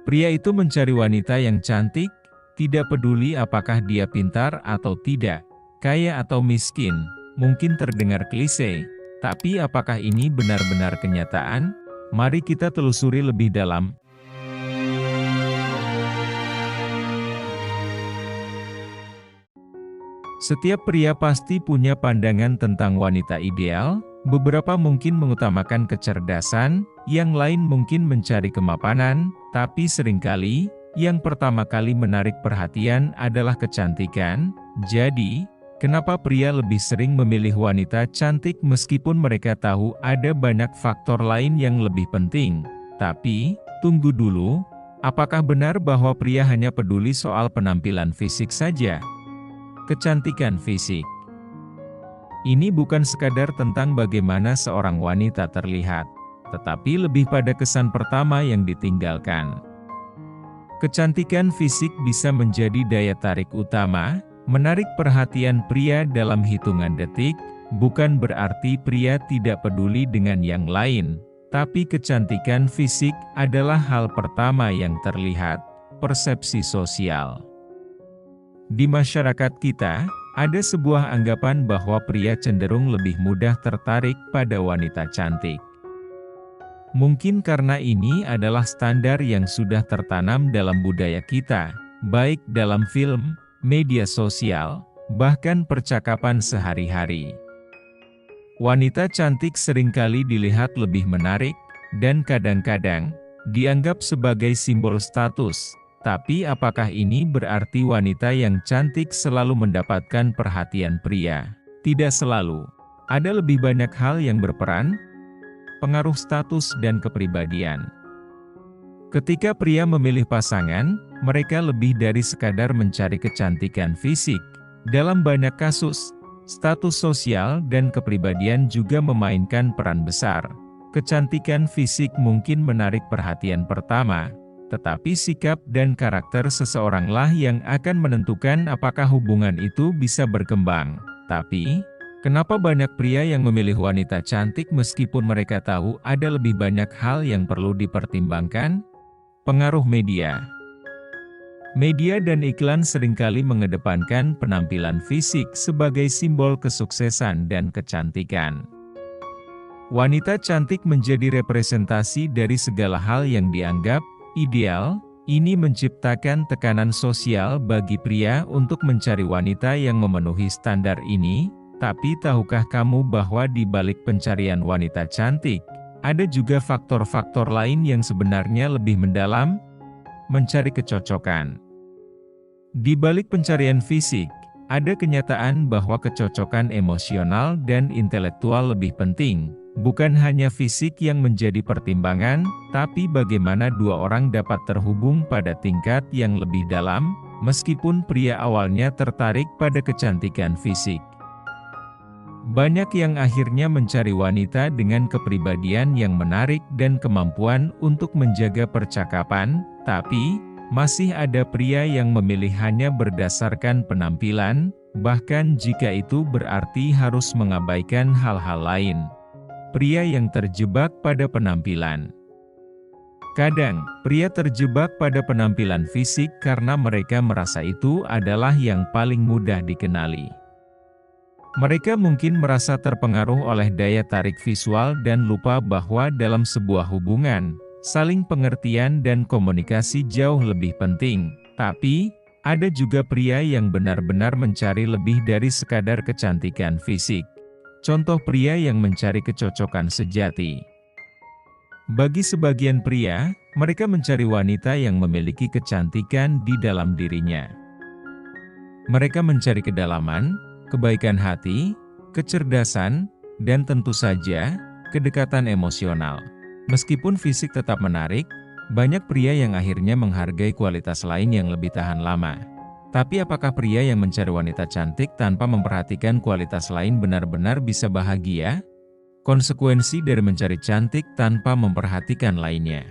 Pria itu mencari wanita yang cantik, tidak peduli apakah dia pintar atau tidak, kaya atau miskin. Mungkin terdengar klise, tapi apakah ini benar-benar kenyataan? Mari kita telusuri lebih dalam. Setiap pria pasti punya pandangan tentang wanita ideal. Beberapa mungkin mengutamakan kecerdasan, yang lain mungkin mencari kemapanan, tapi seringkali, yang pertama kali menarik perhatian adalah kecantikan. Jadi, kenapa pria lebih sering memilih wanita cantik meskipun mereka tahu ada banyak faktor lain yang lebih penting? Tapi, tunggu dulu, apakah benar bahwa pria hanya peduli soal penampilan fisik saja? Kecantikan fisik ini bukan sekadar tentang bagaimana seorang wanita terlihat, tetapi lebih pada kesan pertama yang ditinggalkan. Kecantikan fisik bisa menjadi daya tarik utama, menarik perhatian pria dalam hitungan detik. Bukan berarti pria tidak peduli dengan yang lain, tapi kecantikan fisik adalah hal pertama yang terlihat. Persepsi sosial. Di masyarakat kita, ada sebuah anggapan bahwa pria cenderung lebih mudah tertarik pada wanita cantik. Mungkin karena ini adalah standar yang sudah tertanam dalam budaya kita, baik dalam film, media sosial, bahkan percakapan sehari-hari. Wanita cantik seringkali dilihat lebih menarik, dan kadang-kadang dianggap sebagai simbol status. Tapi apakah ini berarti wanita yang cantik selalu mendapatkan perhatian pria? Tidak selalu. Ada lebih banyak hal yang berperan. Pengaruh status dan kepribadian. Ketika pria memilih pasangan, mereka lebih dari sekadar mencari kecantikan fisik. Dalam banyak kasus, status sosial dan kepribadian juga memainkan peran besar. Kecantikan fisik mungkin menarik perhatian pertama, tetapi sikap dan karakter seseoranglah yang akan menentukan apakah hubungan itu bisa berkembang. Tapi, kenapa banyak pria yang memilih wanita cantik meskipun mereka tahu ada lebih banyak hal yang perlu dipertimbangkan? Pengaruh media. Media dan iklan seringkali mengedepankan penampilan fisik sebagai simbol kesuksesan dan kecantikan. Wanita cantik menjadi representasi dari segala hal yang dianggap ideal. Ini menciptakan tekanan sosial bagi pria untuk mencari wanita yang memenuhi standar ini. Tapi tahukah kamu bahwa di balik pencarian wanita cantik, ada juga faktor-faktor lain yang sebenarnya lebih mendalam? Mencari kecocokan. Di balik pencarian fisik, ada kenyataan bahwa kecocokan emosional dan intelektual lebih penting. Bukan hanya fisik yang menjadi pertimbangan, tapi bagaimana dua orang dapat terhubung pada tingkat yang lebih dalam, meskipun pria awalnya tertarik pada kecantikan fisik. Banyak yang akhirnya mencari wanita dengan kepribadian yang menarik dan kemampuan untuk menjaga percakapan, tapi masih ada pria yang memilih hanya berdasarkan penampilan, bahkan jika itu berarti harus mengabaikan hal-hal lain. Pria yang terjebak pada penampilan. Kadang, pria terjebak pada penampilan fisik karena mereka merasa itu adalah yang paling mudah dikenali. Mereka mungkin merasa terpengaruh oleh daya tarik visual dan lupa bahwa dalam sebuah hubungan, saling pengertian dan komunikasi jauh lebih penting. Tapi, ada juga pria yang benar-benar mencari lebih dari sekadar kecantikan fisik. Contoh pria yang mencari kecocokan sejati. Bagi sebagian pria, mereka mencari wanita yang memiliki kecantikan di dalam dirinya. Mereka mencari kedalaman, kebaikan hati, kecerdasan, dan tentu saja, kedekatan emosional. Meskipun fisik tetap menarik, banyak pria yang akhirnya menghargai kualitas lain yang lebih tahan lama. Tapi apakah pria yang mencari wanita cantik tanpa memperhatikan kualitas lain benar-benar bisa bahagia? Konsekuensi dari mencari cantik tanpa memperhatikan lainnya.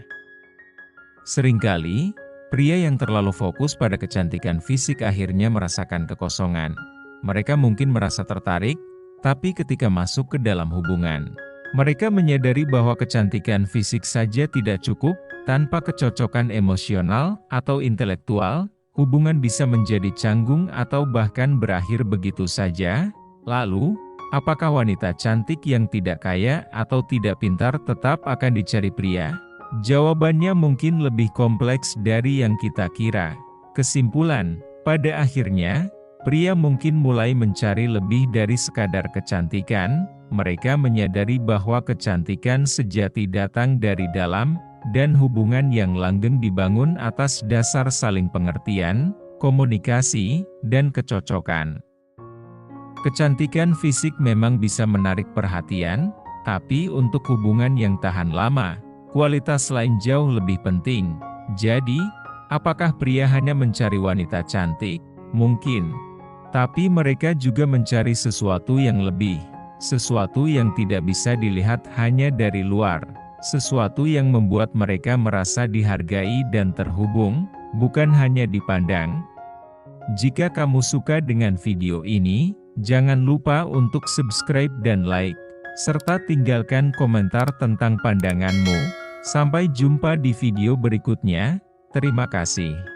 Seringkali, pria yang terlalu fokus pada kecantikan fisik akhirnya merasakan kekosongan. Mereka mungkin merasa tertarik, tapi ketika masuk ke dalam hubungan, mereka menyadari bahwa kecantikan fisik saja tidak cukup, Tanpa kecocokan emosional atau intelektual, hubungan bisa menjadi canggung atau bahkan berakhir begitu saja. Lalu, apakah wanita cantik yang tidak kaya atau tidak pintar tetap akan dicari pria? Jawabannya mungkin lebih kompleks dari yang kita kira. Kesimpulan, pada akhirnya, pria mungkin mulai mencari lebih dari sekadar kecantikan. Mereka menyadari bahwa kecantikan sejati datang dari dalam, dan hubungan yang langgeng dibangun atas dasar saling pengertian, komunikasi, dan kecocokan. Kecantikan fisik memang bisa menarik perhatian, tapi untuk hubungan yang tahan lama, kualitas lain jauh lebih penting. Jadi, apakah pria hanya mencari wanita cantik? Mungkin. Tapi mereka juga mencari sesuatu yang lebih. Sesuatu yang tidak bisa dilihat hanya dari luar. Sesuatu yang membuat mereka merasa dihargai dan terhubung, bukan hanya dipandang. Jika kamu suka dengan video ini, jangan lupa untuk subscribe dan like, serta tinggalkan komentar tentang pandanganmu. Sampai jumpa di video berikutnya. Terima kasih.